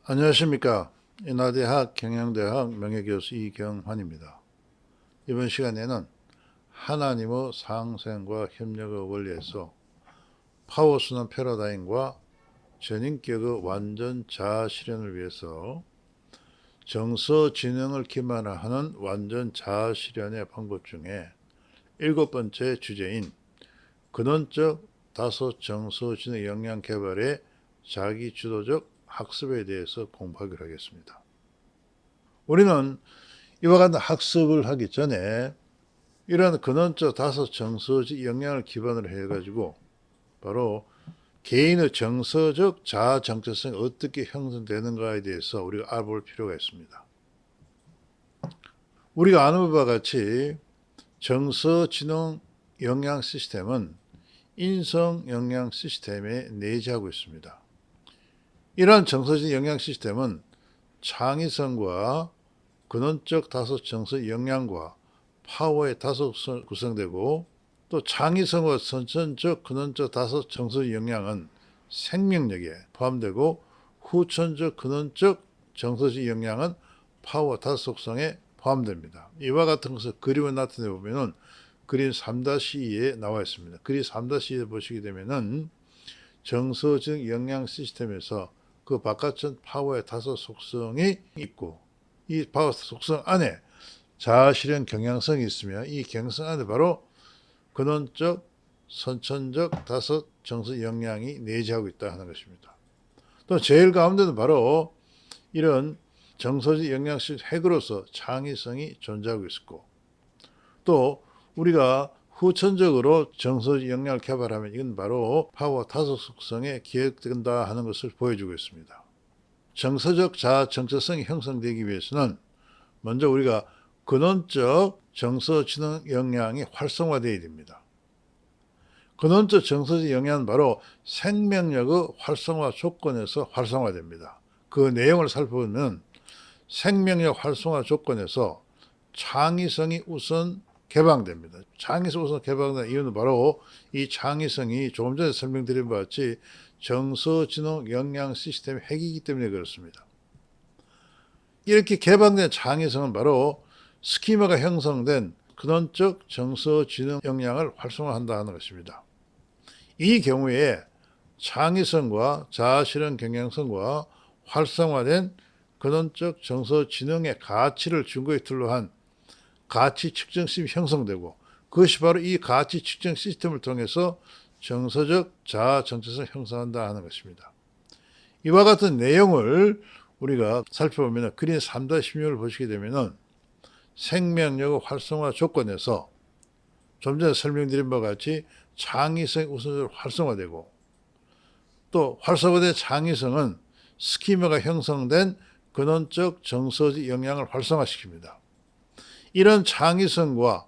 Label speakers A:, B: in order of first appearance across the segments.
A: 안녕하십니까. 인하대학 경영대학 명예교수 이경환입니다. 이번 시간에는 하나님의 상생과 협력의 원리에서 파워순환 패러다임과 전인격의 완전 자아 실현을 위해서 정서지능을 기반으로 하는 완전 자아 실현의 방법 중에 7번째 주제인 근원적 다섯 정서지능 역량 개발의 자기주도적 학습에 대해서 공부하기로 하겠습니다. 우리는 이와 같은 학습을 하기 전에 이러한 근원적 다섯 정서적 역량을 기반으로 해가지고 바로 개인의 정서적 자아 정체성이 어떻게 형성되는가에 대해서 우리가 알아볼 필요가 있습니다. 우리가 아는 바와 같이 정서지능 역량 시스템은 인성 역량 시스템에 내재하고 있습니다. 이러한 정서적 역량 시스템은 창의성과 근원적 다섯 정서 역량과 파워의 다섯 구성되고, 또 창의성과 선천적 근원적 다섯 정서 역량은 생명력에 포함되고, 후천적 근원적 정서적 역량은 파워 다섯 속성에 포함됩니다. 이와 같은 것을 그림을 나타내 보면은 그림 3-2에 나와 있습니다. 그림 3-2에 보시게 되면은 정서적 역량 시스템에서 그 바깥은 파워의 다섯 속성이 있고, 이 파워 속성 안에 자아 실현 경향성이 있으며, 이 경향성 안에 바로 근원적, 선천적 다섯 정서 역량이 내재하고 있다 하는 것입니다. 또 제일 가운데는 바로 이런 정서적 역량식 핵으로서 창의성이 존재하고 있고, 또 우리가 후천적으로 정서적 역량을 개발하면 이건 바로 파워 다섯 속성에 기획된다 하는 것을 보여주고 있습니다. 정서적 자아 정체성이 형성되기 위해서는 먼저 우리가 근원적 정서지능 역량이 활성화되어야 됩니다. 근원적 정서적 역량은 바로 생명력의 활성화 조건에서 활성화됩니다. 그 내용을 살펴보면 생명력 활성화 조건에서 창의성이 우선 개방됩니다. 창의성 우선 개방된 이유는 바로 이 창의성이 조금 전에 설명드린 바와 같이 정서지능 역량 시스템의 핵이기 때문에 그렇습니다. 이렇게 개방된 창의성은 바로 스키마가 형성된 근원적 정서지능 역량을 활성화한다 하는 것입니다. 이 경우에 창의성과 자아실현 경향성과 활성화된 근원적 정서지능의 가치를 근거에 틀로 한 가치 측정 시스템이 형성되고, 그것이 바로 이 가치 측정 시스템을 통해서 정서적 자아 정체성을 형성한다 하는 것입니다. 이와 같은 내용을 우리가 살펴보면 그림 3-16을 보시게 되면 생명력의 활성화 조건에서 좀 전에 설명드린 바와 같이 창의성이 우선적으로 활성화되고, 또 활성화된 창의성은 스키마가 형성된 근원적 정서적 역량을 활성화시킵니다. 이런 창의성과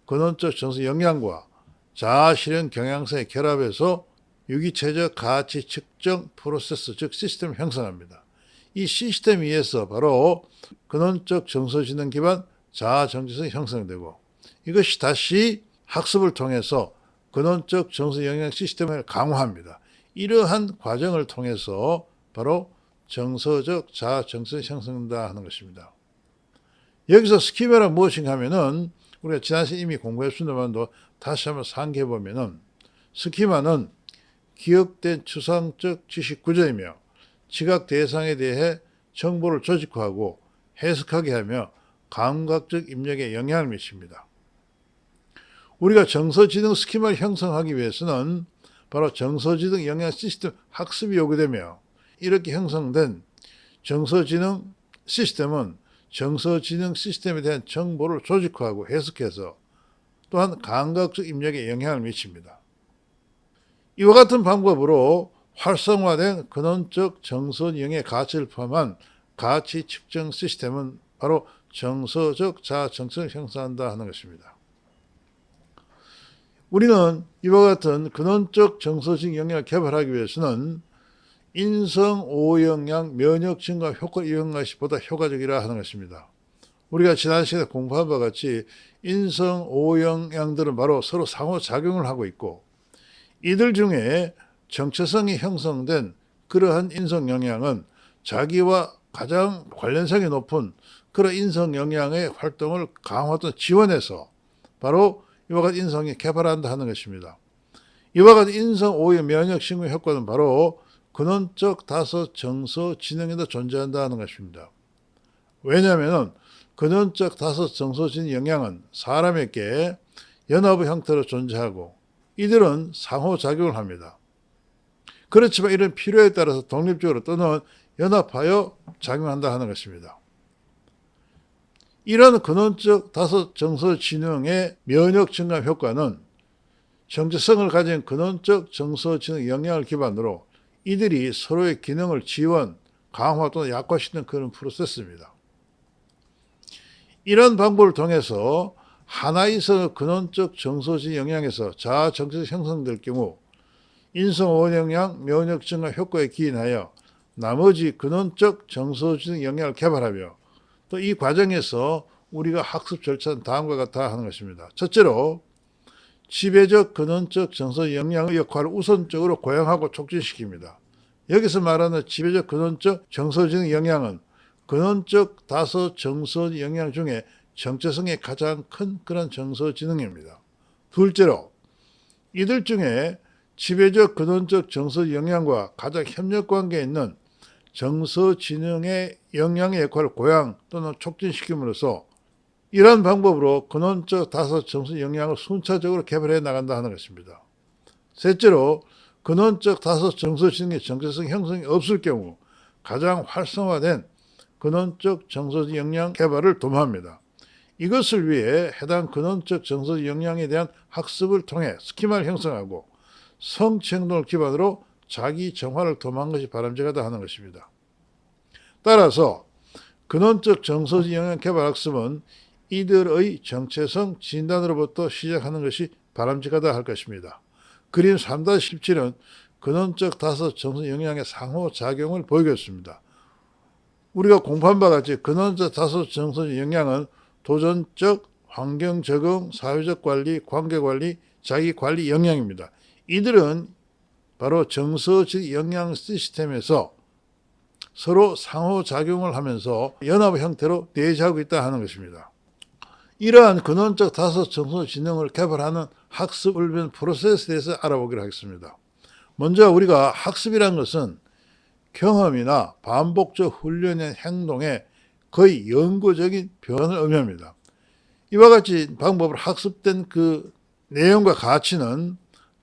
A: 근원적 정서 역량과 자아 실현 경향성의 결합에서 유기체적 가치 측정 프로세스, 즉 시스템을 형성합니다. 이 시스템 위에서 바로 근원적 정서지능 기반 자아 정체성이 형성되고, 이것이 다시 학습을 통해서 근원적 정서 역량 시스템을 강화합니다. 이러한 과정을 통해서 바로 정서적 자아 정체성이 형성된다 하는 것입니다. 여기서 스키마란 무엇인가 하면은 우리가 지난 시간에 이미 공부했습니다만도 다시 한번 상기해 보면은, 스키마는 기억된 추상적 지식 구조이며 지각 대상에 대해 정보를 조직화하고 해석하게 하며 감각적 입력에 영향을 미칩니다. 우리가 정서지능 스키마를 형성하기 위해서는 바로 정서지능 역량 시스템 학습이 요구되며, 이렇게 형성된 정서지능 시스템은 정서지능 시스템에 대한 정보를 조직화하고 해석해서 또한 감각적 입력에 영향을 미칩니다. 이와 같은 방법으로 활성화된 근원적 정서지능의 가치를 포함한 가치 측정 시스템은 바로 정서적 자아 정체성을 형성한다 하는 것입니다. 우리는 이와 같은 근원적 정서적 역량을 개발하기 위해서는 인성, 오역량, 면역 증가 효과를 이용한 것이 보다 효과적이라 하는 것입니다. 우리가 지난 시간에 공부한 바와 같이 인성, 오역량들은 바로 서로 상호작용을 하고 있고, 이들 중에 정체성이 형성된 그러한 인성 역량은 자기와 가장 관련성이 높은 그런 인성 역량의 활동을 강화하던 지원해서 바로 이와 같은 인성이 개발한다 하는 것입니다. 이와 같은 인성 오해 면역 신경 효과는 바로 근원적 다섯 정서 지능에도 존재한다 하는 것입니다. 왜냐하면 근원적 다섯 정서 지능 영향은 사람에게 연합의 형태로 존재하고 이들은 상호작용을 합니다. 그렇지만 이런 필요에 따라서 독립적으로 또는 연합하여 작용한다 하는 것입니다. 이런 근원적 다섯 정서 지능의 면역 증감 효과는 정체성을 가진 근원적 정서 지능 영향을 기반으로 이들이 서로의 기능을 지원, 강화 또는 약화시키는 그런 프로세스입니다. 이런 방법을 통해서 하나의 이성 근원적 정서적 영향에서 자아 정체성이 형성될 경우 인성 원영양 면역 증가 효과에 기인하여 나머지 근원적 정서적 영향을 개발하며 또 이 과정에서 우리가 학습 절차는 다음과 같아 하는 것입니다. 첫째로 지배적 근원적 정서 영향의 역할을 우선적으로 고양하고 촉진시킵니다. 여기서 말하는 지배적 근원적 정서적 영향은 근원적 다섯 정서 영향 중에 정체성이 가장 큰 그런 정서 지능입니다. 둘째로 이들 중에 지배적 근원적 정서 영향과 가장 협력관계에 있는 정서 지능의 영향의 역할을 고양 또는 촉진시킴으로써 이러한 방법으로 근원적 다섯 정서 영향을 순차적으로 개발해 나간다 하는 것입니다. 셋째로 근원적 다섯 정서 지능의 정체성 형성이 없을 경우 가장 활성화된 근원적 정서 영향 개발을 도모합니다. 이것을 위해 해당 근원적 정서 영향에 대한 학습을 통해 스키마를 형성하고 성취 행동을 기반으로 자기 정화를 도모하는 것이 바람직하다 하는 것입니다. 따라서 근원적 정서적 영향 개발 학습은 이들의 정체성 진단으로부터 시작하는 것이 바람직하다 할 것입니다. 그림 3-17은 근원적 다섯 정서 영향의 상호작용을 보이겠습니다. 우리가 공부한 바와 같이 근원적 다섯 정서적 영향은 도전적, 환경 적응, 사회적 관리, 관계 관리, 자기 관리 영향입니다. 이들은 바로 정서적 영향 시스템에서 서로 상호작용을 하면서 연합의 형태로 대지하고 있다 하는 것입니다. 이러한 근원적 다섯 정서 지능을 개발하는 학습 훈련 프로세스에 대해서 알아보기로 하겠습니다. 먼저 우리가 학습이라는 것은 경험이나 반복적 훈련의 행동에 거의 영구적인 변화를 의미합니다. 이와 같이 방법으로 학습된 그 내용과 가치는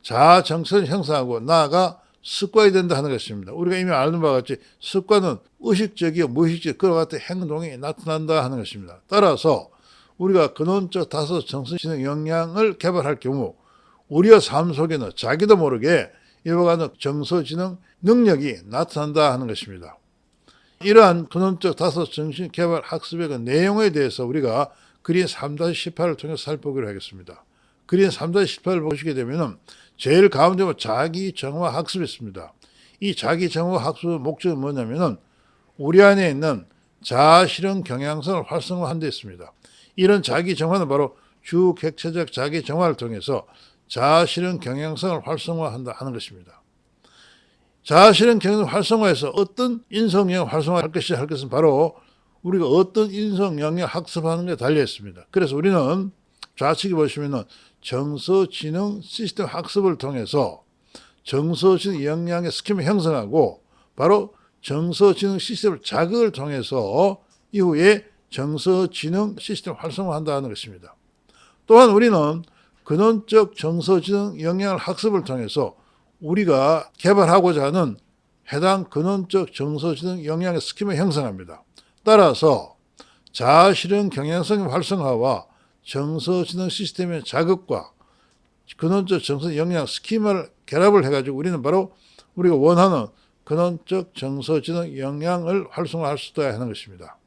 A: 자아 정체성을 형성하고 나아가 습관이 된다 하는 것입니다. 우리가 이미 아는 바와 같이 습관은 의식적이고 무의식적 그와 같은 행동이 나타난다 하는 것입니다. 따라서 우리가 근원적 다섯 정서지능 역량을 개발할 경우 우리의 삶 속에는 자기도 모르게 이와 같은 정서지능 능력이 나타난다 하는 것입니다. 이러한 근원적 다섯 정신 개발 학습의 그 내용에 대해서 우리가 그림 3-18을 통해 살펴보기로 하겠습니다. 그림 3-18을 보시게 되면 제일 가운데 자기 정화 학습이 있습니다. 이 자기 정화 학습의 목적은 뭐냐면은 우리 안에 있는 자아 실현 경향성을 활성화하는 데 있습니다. 이런 자기 정화는 바로 주객체적 자기 정화를 통해서 자아 실현 경향성을 활성화한다 하는 것입니다. 자아 실현 경향성 활성화해서 어떤 인성 영역 활성화할 것은 바로 우리가 어떤 인성 영역 학습하는 데 달려 있습니다. 그래서 우리는 좌측에 보시면은 정서 지능 시스템 학습을 통해서 정서 지능 역량의 스킬을 형성하고 바로 정서 지능 시스템 자극을 통해서 이후에 정서 지능 시스템 활성화한다는 것입니다. 또한 우리는 근원적 정서 지능 역량을 학습을 통해서 우리가 개발하고자 하는 해당 근원적 정서 지능 역량의 스킬을 형성합니다. 따라서 자아 실현 경향성의 활성화와 정서 지능 시스템의 자극과 근원적 정서 역량 스키마를 결합을 해가지고 우리는 바로 우리가 원하는 근원적 정서 지능 역량을 활성화할 수 있어야 하는 것입니다.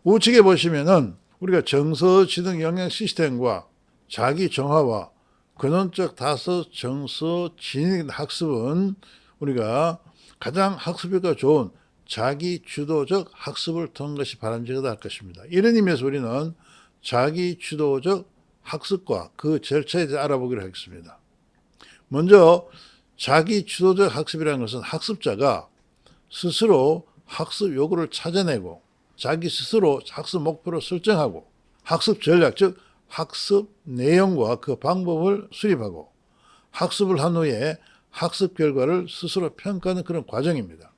A: 우측에 보시면은 우리가 정서 지능 역량 시스템과 자기 정화와 근원적 다섯 정서 지능 학습은 우리가 가장 학습효과가 좋은 자기 주도적 학습을 통한 것이 바람직하다 할 것입니다. 이런 의미에서 우리는 자기 주도적 학습과 그 절차에 대해 알아보기로 하겠습니다. 먼저 자기 주도적 학습이라는 것은 학습자가 스스로 학습 요구를 찾아내고 자기 스스로 학습 목표를 설정하고 학습 전략, 즉 학습 내용과 그 방법을 수립하고 학습을 한 후에 학습 결과를 스스로 평가하는 그런 과정입니다.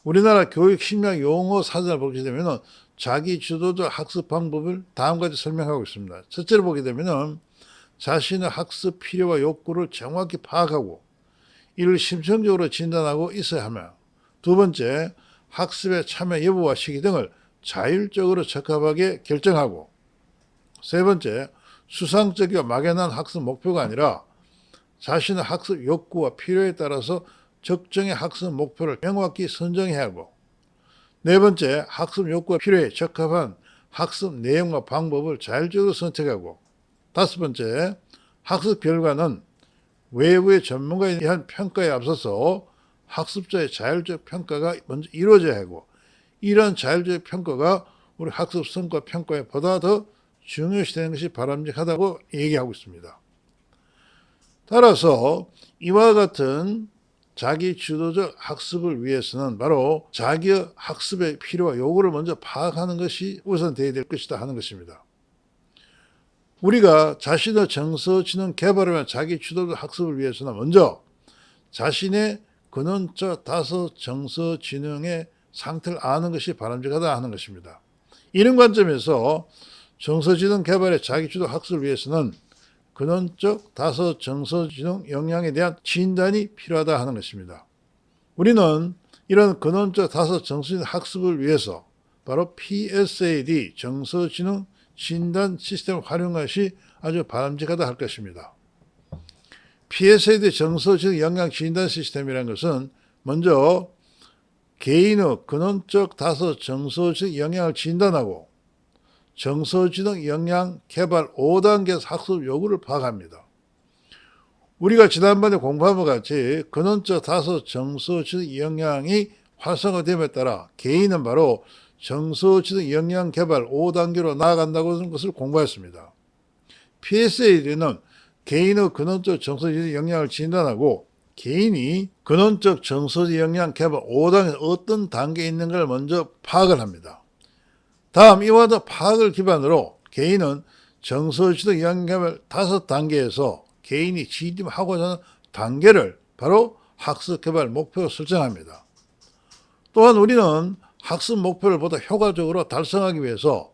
A: 우리나라 교육 심리학 용어 사전을 보게 되면 자기 주도적 학습 방법을 다음과 같이 설명하고 있습니다. 첫째로 보게 되면 자신의 학습 필요와 욕구를 정확히 파악하고 이를 심층적으로 진단하고 있어야 하며, 두 번째, 학습에 참여 여부와 시기 등을 자율적으로 적합하게 결정하고, 세 번째, 수상적이고 막연한 학습 목표가 아니라 자신의 학습 욕구와 필요에 따라서 적정의 학습 목표를 명확히 선정해야 하고, 네 번째, 학습 욕구와 필요에 적합한 학습 내용과 방법을 자율적으로 선택하고, 다섯 번째, 학습 결과는 외부의 전문가에 대한 평가에 앞서서 학습자의 자율적 평가가 먼저 이루어져야 하고, 이러한 자율적 평가가 우리 학습 성과 평가에 보다 더 중요시되는 것이 바람직하다고 얘기하고 있습니다. 따라서 이와 같은 자기 주도적 학습을 위해서는 바로 자기의 학습의 필요와 요구를 먼저 파악하는 것이 우선되어야 될 것이다 하는 것입니다. 우리가 자신의 정서지능 개발을 위한 자기 주도적 학습을 위해서는 먼저 자신의 근원적 다섯 정서지능의 상태를 아는 것이 바람직하다 하는 것입니다. 이런 관점에서 정서지능 개발의 자기 주도 학습을 위해서는 근원적 다섯 정서지능 역량에 대한 진단이 필요하다 하는 것입니다. 우리는 이런 근원적 다섯 정서지능 학습을 위해서 바로 PSAD 정서지능 진단 시스템을 활용하는 것이 아주 바람직하다 할 것입니다. PSAD 정서지능 역량 진단 시스템이라는 것은 먼저 개인의 근원적 다섯 정서지능 역량을 진단하고 정서지능 역량 개발 5단계 학습 요구를 파악합니다. 우리가 지난번에 공부한 것 같이 근원적 다섯 정서지능 역량이 활성화됨에 따라 개인은 바로 정서지능 역량 개발 5단계로 나아간다고 하는 것을 공부했습니다. PSAD는 개인의 근원적 정서지능 역량을 진단하고 개인이 근원적 정서지능 역량 개발 5단계 어떤 단계에 있는가를 먼저 파악을 합니다. 다음 이와 같은 파악을 기반으로 개인은 정서지능 역량 개발 5단계에서 개인이 지침하고자 하는 단계를 바로 학습 개발 목표로 설정합니다. 또한 우리는 학습 목표를 보다 효과적으로 달성하기 위해서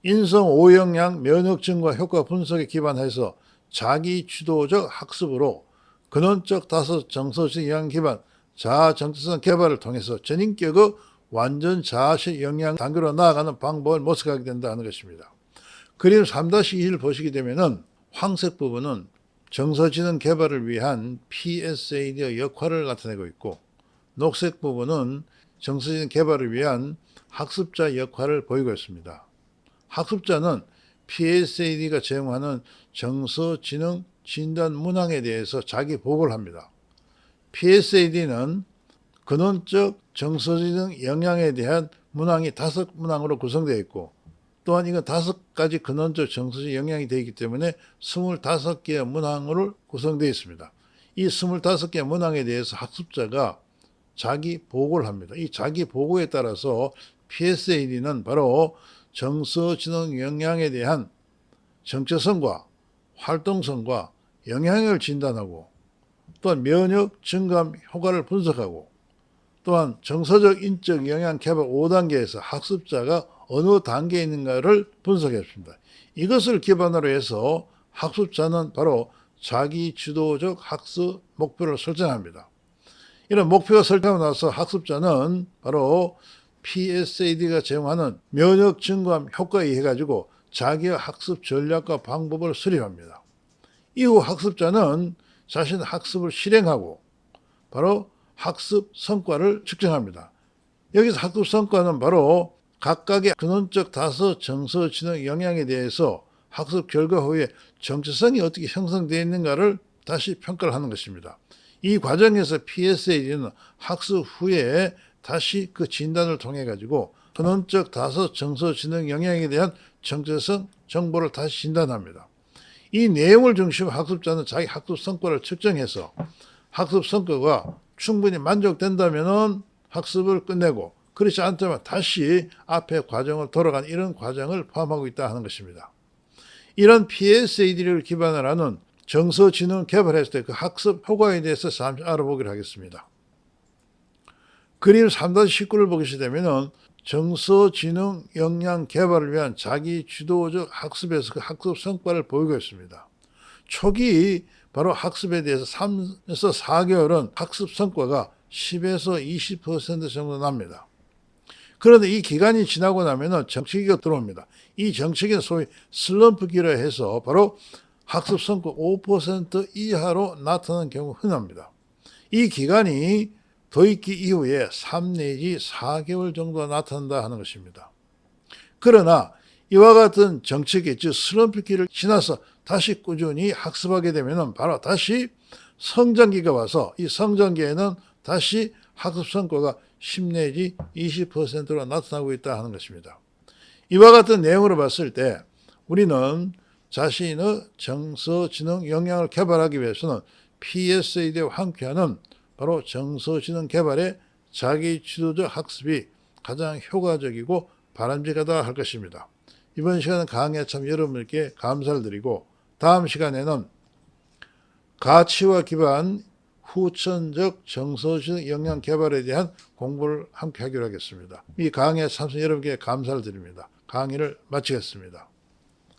A: 인성 5역량 면역 증가 효과 분석에 기반해서 자기 주도적 학습으로 근원적 다섯 정서지능 역량 기반 자아 정체성 개발을 통해서 전인격의 완전 자아실 역량 단계로 나아가는 방법을 모색하게 된다 하는 것입니다. 그림 3-2를 보시게 되면은 황색 부분은 정서지능 개발을 위한 PSAD의 역할을 나타내고 있고, 녹색 부분은 정서지능 개발을 위한 학습자 역할을 보이고 있습니다. 학습자는 PSAD가 제공하는 정서지능 진단 문항에 대해서 자기 보고를 합니다. PSAD는 근원적 정서지능 역량에 대한 문항이 5문항으로 구성되어 있고, 또한 이건 5가지 근원적 정서지능 역량이 되어 있기 때문에 25개의 문항으로 구성되어 있습니다. 이 25개의 문항에 대해서 학습자가 자기 보고를 합니다. 이 자기 보고에 따라서 PSAD는 바로 정서지능 역량에 대한 정체성과 활동성과 영향을 진단하고, 또한 면역 증감 효과를 분석하고, 또한 정서적 인적 역량 개발 5단계에서 학습자가 어느 단계에 있는가를 분석했습니다. 이것을 기반으로 해서 학습자는 바로 자기 주도적 학습 목표를 설정합니다. 이런 목표가 설정하고 나서 학습자는 바로 PSAD가 제공하는 면역 증감 효과에 의해 가지고 자기의 학습 전략과 방법을 수립합니다. 이후 학습자는 자신의 학습을 실행하고 바로 학습 성과를 측정합니다. 여기서 학습 성과는 바로 각각의 근원적 다섯 정서지능 역량에 대해서 학습 결과 후에 정체성이 어떻게 형성되어 있는가를 다시 평가를 하는 것입니다. 이 과정에서 PSAD는 학습 후에 다시 그 진단을 통해 가지고 근원적 다섯 정서지능 역량에 대한 정체성 정보를 다시 진단합니다. 이 내용을 중심으로 학습자는 자기 학습 성과를 측정해서 학습 성과가 충분히 만족된다면 학습을 끝내고 그렇지 않다면 다시 앞에 과정을 돌아간 이런 과정을 포함하고 있다 하는 것입니다. 이런 PSAD를 기반으로 하는 정서지능 개발했을 때 그 학습 효과에 대해서 잠시 알아보기로 하겠습니다. 그림 3-19를 보시게 되면 정서지능 역량 개발을 위한 자기 주도적 학습에서 그 학습 성과를 보이고 있습니다. 초기 바로 학습에 대해서 3에서 4개월은 학습 성과가 10에서 20% 정도 납니다. 그런데 이 기간이 지나고 나면 정체기가 들어옵니다. 이 정체기는 소위 슬럼프기라 해서 바로 학습 성과 5% 이하로 나타나는 경우가 흔합니다. 이 기간이 도입기 이후에 3 내지 4개월 정도 나타난다 하는 것입니다. 그러나 이와 같은 정체기, 즉 슬럼프기를 지나서 다시 꾸준히 학습하게 되면 바로 다시 성장기가 와서 이 성장기에는 다시 학습 성과가 10 내지 20%로 나타나고 있다 하는 것입니다. 이와 같은 내용으로 봤을 때 우리는 자신의 정서지능 역량을 개발하기 위해서는 PSAD와 함께하는 바로 정서지능 개발의 자기주도적 학습이 가장 효과적이고 바람직하다 할 것입니다. 이번 시간은 강의에 참 여러분께 감사를 드리고 다음 시간에는 가치와 기반 후천적 정서지능 역량 개발에 대한 공부를 함께 하기로 하겠습니다. 이 강의에 참석 여러분께 감사를 드립니다. 강의를 마치겠습니다.